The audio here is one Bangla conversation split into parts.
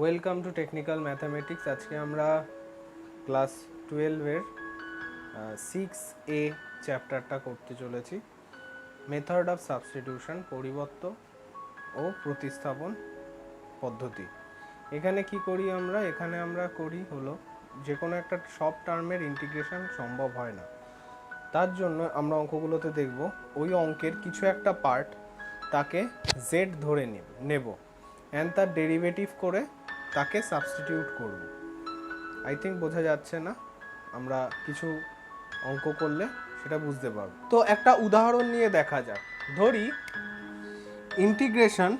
Welcome to technical mathematics. আজকে আমরা ক্লাস 12-এর 6A চ্যাপ্টারটা করতে চলেছি। মেথড অফ সাবস্টিটিউশন, পরিবর্ত ও প্রতিস্থাপন পদ্ধতি। এখানে কি করি আমরা? এখানে আমরা করি হলো যে কোনো একটা সব টার্মের ইন্টিগ্রেশন সম্ভব হয় না, তার জন্য আমরা অঙ্কগুলোতে দেখব ওই অঙ্কের কিছু একটা পার্ট তাকে জেড ধরে নেব অ্যান্ড তার ডেরিভেটিভ করে তাকে সাবস্টিটিউট করব। আই থিঙ্ক বোঝা যাচ্ছে না? আমরা কিছু অঙ্ক করলে সেটা বুঝতে পারব। তো একটা উদাহরণ নিয়ে দেখা যাক। ধরি ইন্টিগ্রেশন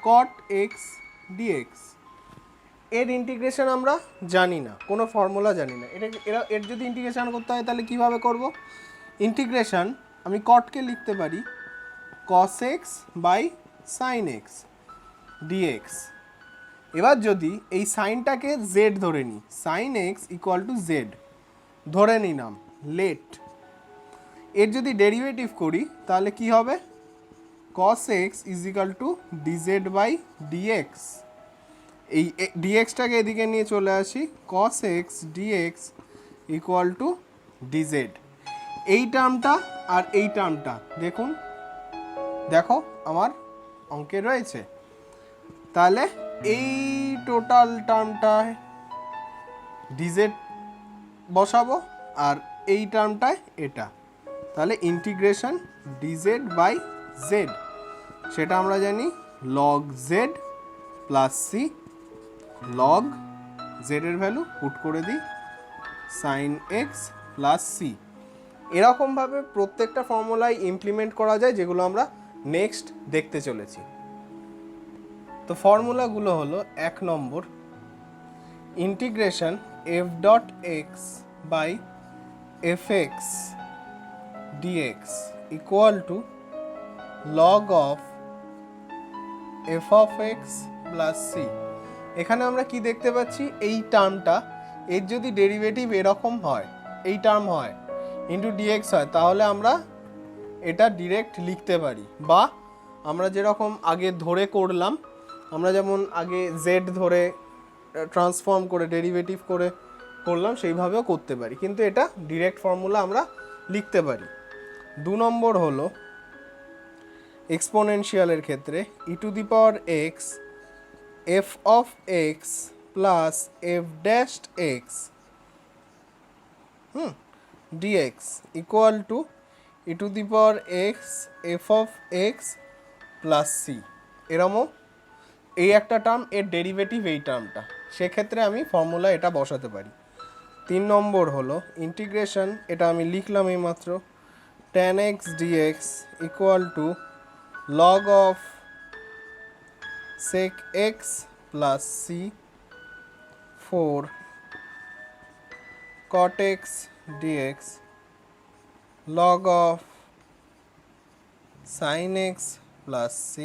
কট এক্স ডিএক্স। এর ইন্টিগ্রেশন আমরা জানি না, কোনো ফর্মুলা জানি না। এর যদি ইন্টিগ্রেশন করতে হয় তাহলে কিভাবে করব? ইন্টিগ্রেশন আমি কটকে লিখতে পারি cos x by sin x dx। এবার যদি এই সাইনটাকে z ধরে নিই, sin x equal to z ধরে নিলাম, লেট। এর যদি ডেরিভেটিভ করি তাহলে কি হবে? cos x is equal to dz by dx। এই ডিএক্সটাকে এদিকে নিয়ে চলে আসি, cos x dx equal to dz। এই টার্মটা আর এই টার্মটা দেখো আমার অঙ্কে রয়েছে। তাহলে এই টোটাল টার্মটায় ডিজেড বসাবো আর এই টার্মটায় এটা, তাহলে ইন্টিগ্রেশন ডিজেড বাই জেড, সেটা আমরা জানি log Z plus C. Log জেডের ভ্যালু পুট করে দিই সাইন এক্স প্লাস সি। এরকমভাবে প্রত্যেকটা ফর্মুলায় ইমপ্লিমেন্ট করা যায়, যেগুলো আমরা নেক্সট দেখতে চলেছি। তো ফর্মুলাগুলো হলো, 1 number integration f dot x by f x dx equal to log of f of x plus C. এখানে আমরা কি দেখতে পাচ্ছি? এই টার্মটা, এর যদি ডেরিভেটিভ এরকম হয়, এই টার্ম হয় ইন্টু ডিএক্স হয়, তাহলে আমরা এটা ডিরেক্ট লিখতে পারি, বা আমরা যেরকম আগে ধরে করলাম, আমরা যেমন আগে জেড ধরে ট্রান্সফর্ম করে ডেরিভেটিভ করে করলাম, সেইভাবেও করতে পারি, কিন্তু এটা ডিরেক্ট ফর্মুলা আমরা লিখতে পারি। 2 নম্বর হলো এক্সপোনেনশিয়ালের ক্ষেত্রে e to the power x f of x plus f dashed x dx equal to e to the power x f of x plus C. এরমও এই একটা টার্ম, এর ডেরিভেটিভ এই টার্মটা, সেক্ষেত্রে আমি ফর্মুলা এটা বসাতে পারি। 3 নম্বর হলো ইন্টিগ্রেশন, এটা আমি লিখলাম এইমাত্র, tan x dx equal to log of sec x plus C 4 cot x dx log of sin x plus c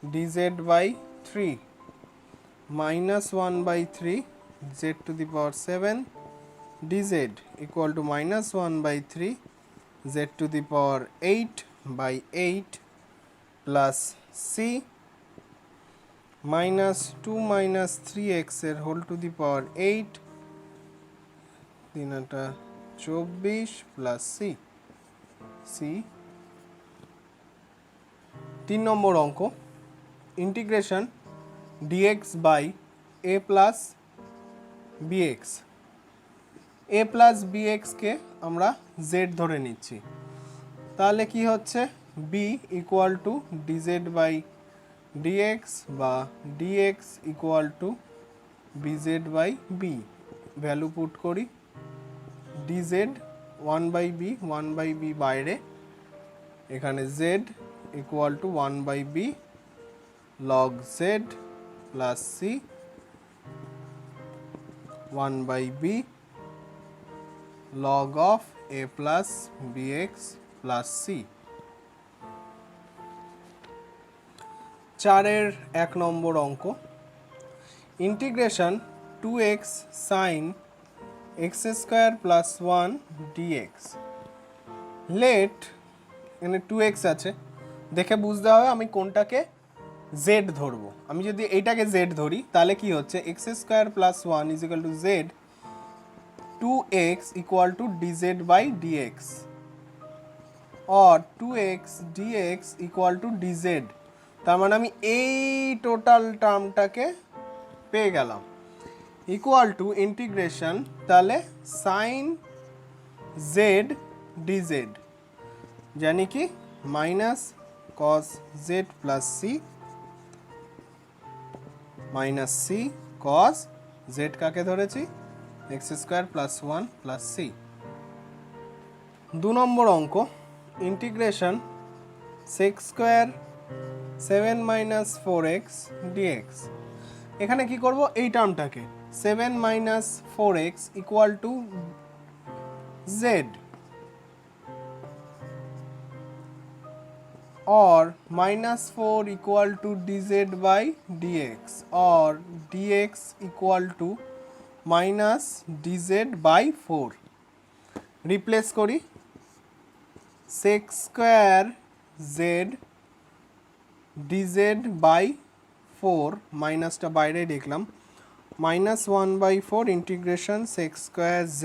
dz by 3 minus 1 by 3 z to the power 7 dz equal to minus 1 by 3 z to the power 8 by 8 plus c minus 2 minus 3x এর whole to the power 8 3টা 24 plus c 3 নম্বর অঙ্ক integration dx by a plus bx a plus bx কে আমরা z ধরে নিচ্ছি তাহলে কি হচ্ছে b equal to dz by dx বা dx equal to bz by b value put করি dz 1 by b 1 by b বাইরে এখানে z equal to 1 by b log z plus c 1 by b log of a plus bx plus c 4 এক নম্বর অঙ্ক integration 2x sin x square plus 1 dx let এখানে 2x আছে দেখে বুঝতে হবে আমি কোনটাকে z ধরবো আমি যদি এইটাকে z ধরি তাহলে কি হচ্ছে x square plus 1 is equal to z 2x equal to dz by dx or 2x dx equal to dz তার মানে আমি এই টোটাল টার্মটাকে পেয়ে গেলাম ইকুয়াল টু ইন্টিগ্রেশন তাহলে sin z dz জানি কি minus cos z plus c minus c cos z কাকে ধরেছি x square plus 1 plus c 2 নম্বর অঙ্ক integration sec square 7 minus 4x dx এখানে কি করব এই টার্মটাকে 7 minus 4x equal to z or minus 4 equal to dz by dx or dx equal to minus dz by 4 replace করি sec square z dz by 4 minus টা বাইরে লিখলাম minus 1 by 4 integration sec square z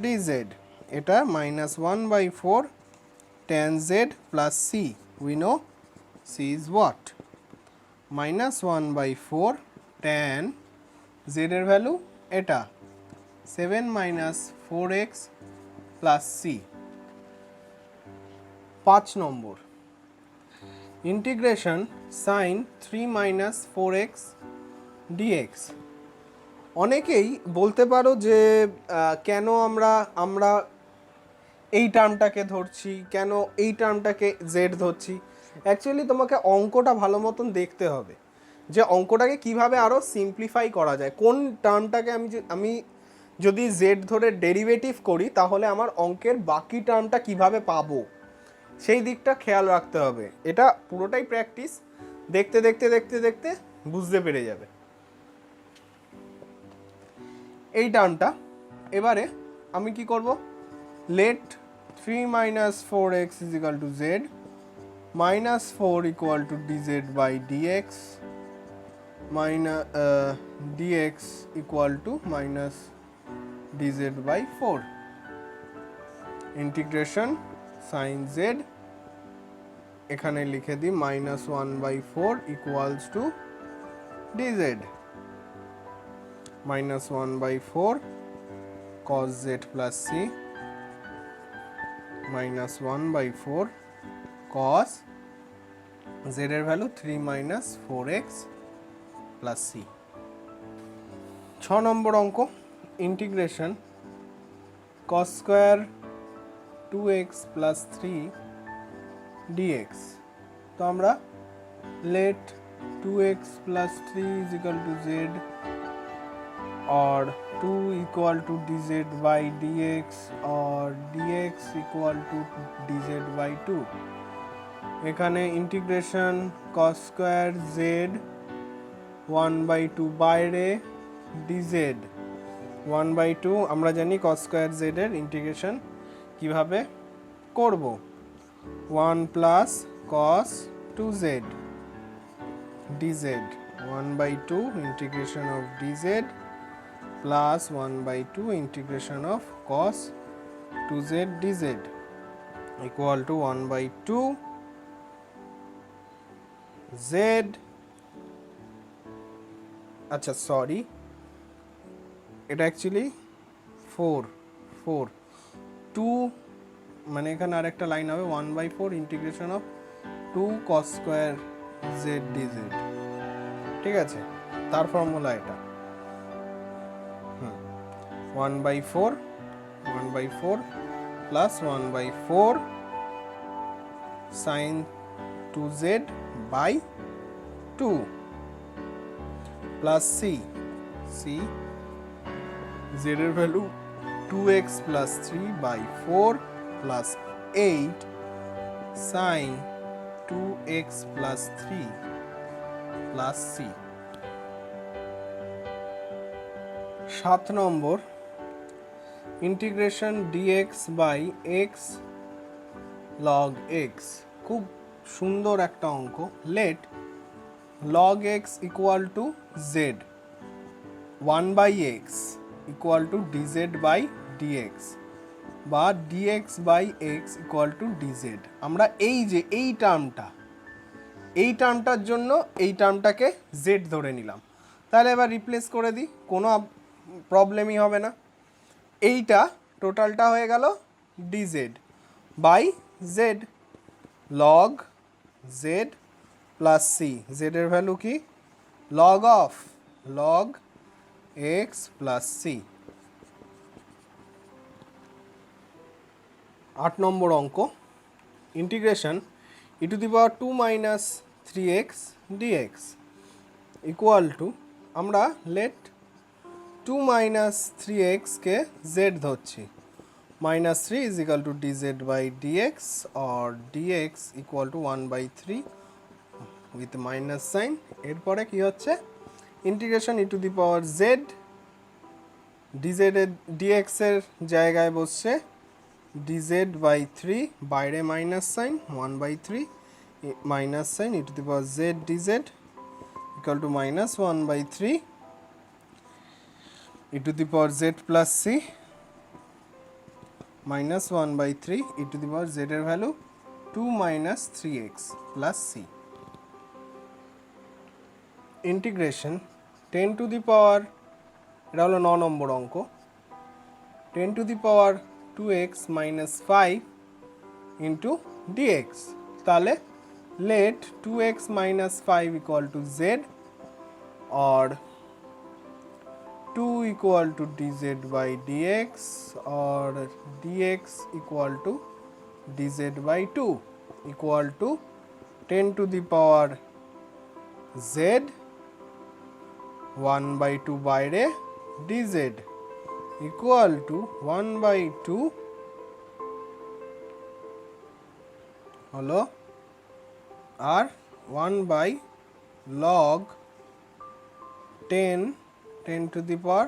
dz এটা minus 1 by 4 tan z plus c we know c is what minus 1 by 4 tan z এর ভ্যালু এটা 7 minus 4x plus c 5 নম্বর integration sin 3 minus 4x dx অনেকেই বলতে পারো যে কেন আমরা এই টার্মটাকে ধরছি কেন এই টার্মটাকে z ধরছি অ্যাকচুয়ালি তোমাকে অঙ্কটা ভালো মতন দেখতে হবে যে অঙ্কটাকে কিভাবে আরো সিম্পলিফাই করা যায় কোন টার্মটাকে আমি যদি z ধরে ডেরিভেটিভ করি তাহলে আমার অঙ্কের বাকি টার্মটা কিভাবে পাবো সেই দিকটা খেয়াল রাখতে হবে এটা পুরোটাই প্র্যাকটিস দেখতে দেখতে দেখতে দেখতে বুঝতে পেরে যাবে এই টার্মটা এবারে আমি কি করব let 3 minus 4x is equal to z minus 4 equal to dz by dx minus dx equal to minus dz by 4 integration sin z এখানে লিখে দিই minus 1 by 4 equals to dz minus 1 by 4 cos z plus c minus 1 by 4 cos z এর value 3 minus 4x plus c 6 নম্বর অঙ্ক integration cos square 2x plus 3 dx তো আমরা let 2x plus 3 is equal to z or 2 equal to dz by dx or dx equal to dz by 2 এখানে ইন্টিগ্রেশন cos স্কয়ার জেড 1/2 বাইরে dz 1/2 আমরা জানি cos স্কয়ার জেড এর ইন্টিগ্রেশন কিভাবে করব 1 plus cos 2z dz 1/2 integration of dz plus 1/2 integration of cos 2z dz equal to 1/2 z আচ্ছা সরি এটা অ্যাকচুয়ালি 4 2 মানে এখানে আরেকটা লাইন হবে 1/4 integration of 2 cos square z dz ঠিক আছে তার ফর্মুলা এটা 1/4 plus 1/4 sin 2z by 2 plus c z এর value 2x plus 3 by 4 plus 8 sin 2x plus 3 plus c 7 number integration dx by x log x খুব সুন্দর একটা অঙ্ক let log x equal to z 1/x equal to dz by dx বা dx by x equal to dz আমরা এই যে এই টার্মটার জন্য এই টার্মটাকে z ধরে নিলাম তাহলে এবার রিপ্লেস করে দিই কোনো প্রবলেমই হবে না এইটা টোটালটা হয়ে গেল dz by z log z plus c z এর ভ্যালু কি log x plus c 8 নম্বর অঙ্ক integration e2 minus 3x dx equal to আমরা let 2 minus 3x কে z ধরছি minus 3 is equal to dz by dx or dx equal to 1/3 with minus sign এরপরে কি হচ্ছে ইন্টিগ্রেশন e2 z dz এর dx এর জায়গায় বসছে dz by 3 বাইরে minus sine 1/3 minus sine e2 z dz equal to minus 1/3 e2 z plus c minus 1/3 e2 z এর value 2 minus 3x plus c integration 10 to the power এটা হলো 9 নম্বর অঙ্ক 10 to the power 2x minus 5 into dx তাহলে let 2x minus 5 equal to z or 2 equal to dz by dx or dx equal to dz by 2 equal to 10 to the power z 1/2 বাইরে dz equal to 1/2 হলো আর 1 by log 10 to the power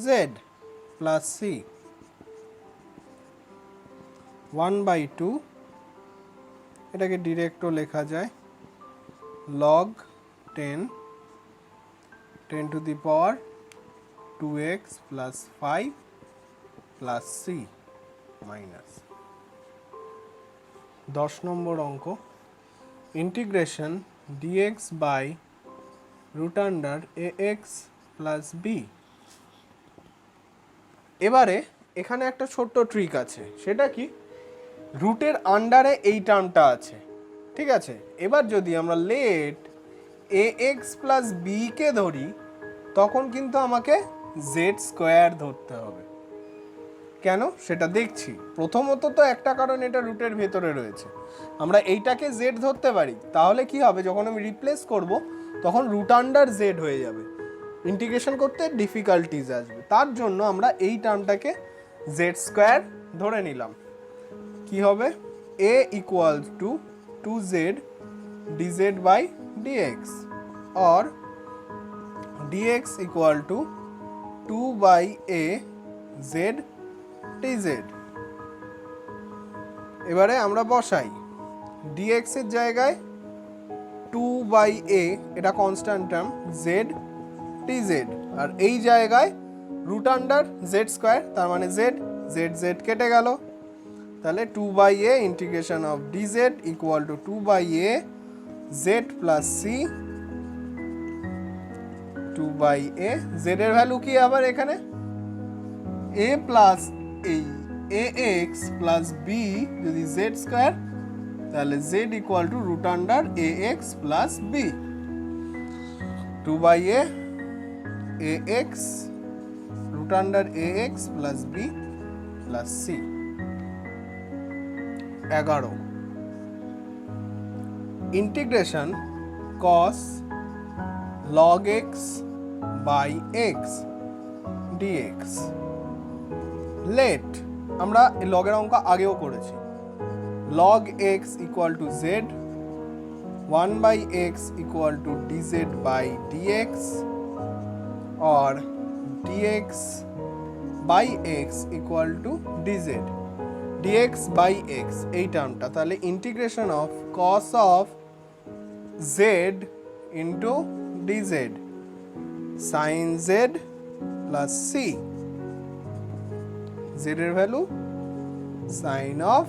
z plus c 1/2 এটাকে ডিরেক্টও লেখা যায় log 10 to the power 2x plus 5 plus c minus 10 নম্বর অঙ্ক integration dx by root under ax plus b এবারে এখানে একটা ছোট্ট ট্রিক আছে সেটা কি রুটের আন্ডারে এই টার্মটা আছে ঠিক আছে এবার যদি আমরা লেট ax plus b কে ধরি তখন কিন্তু আমাকে z স্কয়ার ধরতে হবে কেন সেটা দেখছি প্রথমত তো একটা কারণ এটা রুটের ভেতরে রয়েছে আমরা এইটাকে z ধরতে পারি তাহলে কি হবে যখন আমি রিপ্লেস করব তখন রুট আন্ডার z হয়ে যাবে ইন্টিগ্রেশন করতে ডিফিকাল্টিজ আসবে তার জন্য আমরা এই টার্মটাকে z স্কয়ার ধরে নিলাম কি হবে a equals to 2z dz by dx or dx equal to 2 by a z dz। এবারে আমরা বসাই dx এর জায়গায় 2 by a, এটা কনস্ট্যান্ট টার্ম, z dz, আর এই জায়গায় রুট আন্ডার জেড স্কোয়ার, তার মানে জেড জেড জেড কেটে গেল, তাহলে 2 by a integration of dz equal to 2 by a z plus C 2 by a z এর ভ্যালু কি আবার এখানে a প্লাস এই ax প্লাস b যদি z স্কোয়ার, তাহলে z equal to root under ax plus b 2 by a ax root under ax plus b plus c। 11 integration cos log x by x dx। let আমরা লগের অঙ্ক আগেও করেছি, log x equal to z 1 by x equal to dz by dx or dx by x equal to dz dx by x এই টার্মটা, তাহলে integration of cos of z into dz sin z plus c, z এর value sin of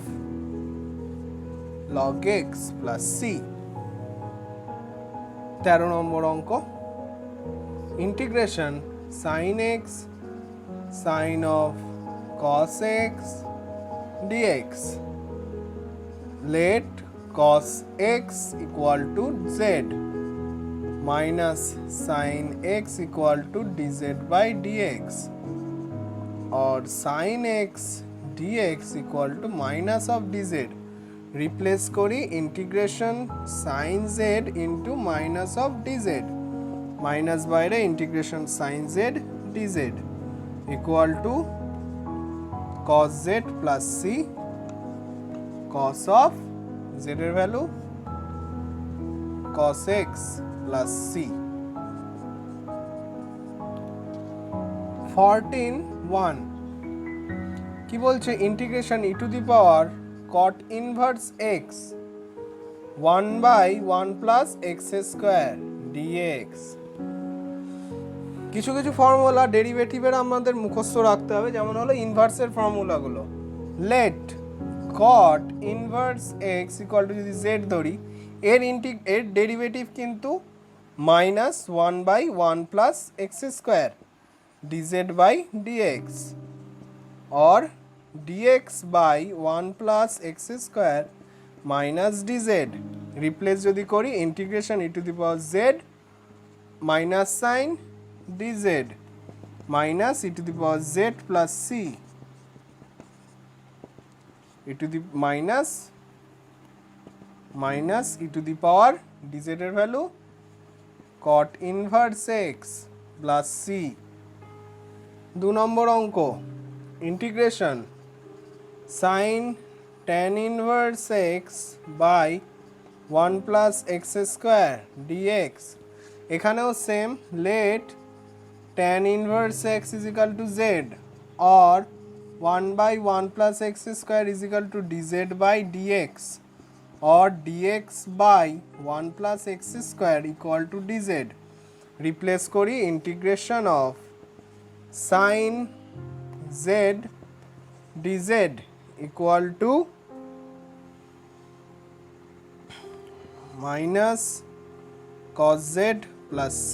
log x plus c। 13 নম্বর অঙ্ক integration sin x sin of cos x dx। let cos x equal to z minus sin x equal to dz by dx or sin x dx equal to minus of dz। replace করি integration sin z into minus of dz, minus বাইরে integration sin z dz equal to cos z plus c cos of z এর value cos x plus c। 14(1) কি বলছে integration e to the power cot inverse x 1 by 1 plus x square dx। কিছু কিছু ফর্মুলা ডেরিভেটিভের আমাদের মুখস্থ রাখতে হবে, যেমন হলো ইনভার্সের ফর্মুলাগুলো। Let cot inverse x equal to যদি z ধরি, এর ডেরিভেটিভ কিন্তু minus 1 by 1 plus x square dz by dx or dx by 1 plus x square minus dz। Replace যদি করি integration e to the power z minus sine dz minus e to the power z plus c e to the minus e to the power dz এর value cot inverse x plus c। 2 নম্বর অঙ্ক integration sin tan inverse x by 1 plus x square dx। এখানেও সেম, let tan inverse x is equal to z or 1 by 1 plus x square is equal to dz by dx or dx by 1 plus x square equal to dz। Replace করি integration of sin z dz equal to minus cos z plus c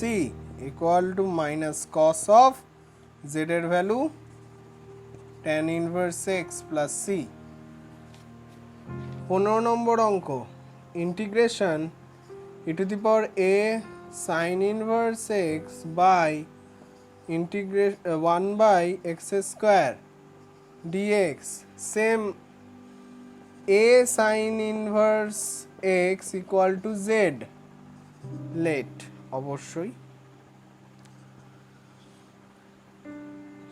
equal to minus cos of z এর value tan inverse x plus c। 15 number অঙ্ক integration e to the power a sin inverse x by integration 1 by x square dx। Same, a sin inverse x equal to z। Let অবশ্যই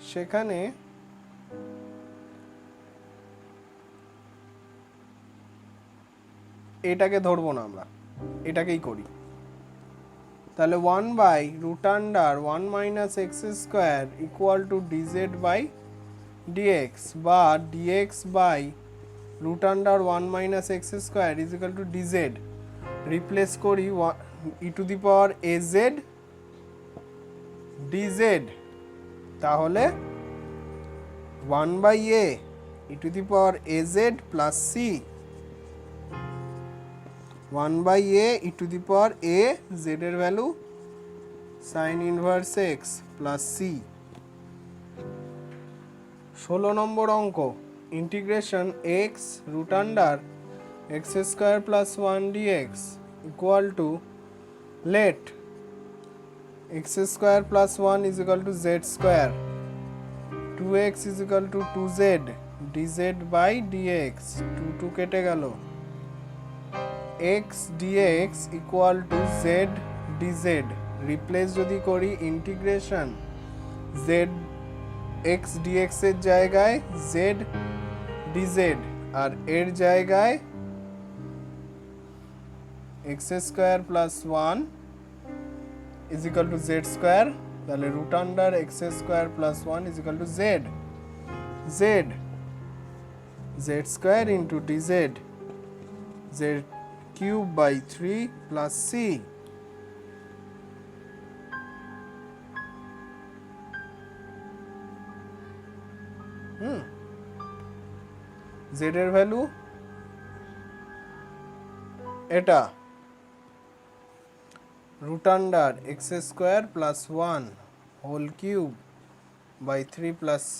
সেখানে এটাকে ধরবো না, আমরা এটাকেই করি। তাহলে 1/√1 - x² equal to dz by dx, বা dx by √1 - x² is equal to dz। Replace করি e⁴az dz, তাহলে 1/a e⁴az plus c, 1/a e⁴az এর value sine inverse x plus c। 16 নম্বর অঙ্ক, integration x√x² plus 1 dx equal to let x² plus 1 is equal to z², 2x is equal to 2z dz by dx, 2 কেটে গেল, x dx equal to z dz। Replace যদি করি ইন্টিগ্রেশন z x dx এর জায়গায় z dz, আর এর জায়গায় x² plus 1 is equal to z², তাহলে √x² plus 1 is equal to z, z² into dz, z³/3 plus c। z এর ভ্যালু এটা √x² plus 1 whole cube by 3 plus c।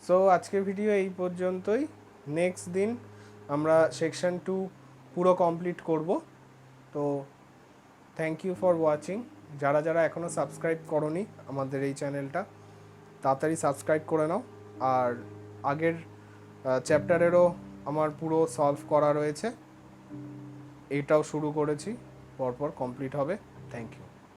So আজকের ভিডিও এই পর্যন্তই। নেক্সট দিন আমরা সেকশন 2 পুরো কমপ্লিট করব। তো থ্যাংক ইউ ফর ওয়াচিং। যারা যারা এখনও সাবস্ক্রাইব করোনি আমাদের এই চ্যানেলটা, তাড়াতাড়ি সাবস্ক্রাইব করে নাও। আর আগের চ্যাপ্টারেরও আমার পুরো সলভ করা রয়েছে, এইটাও শুরু করেছি, পরপর কমপ্লিট হবে। Thank you.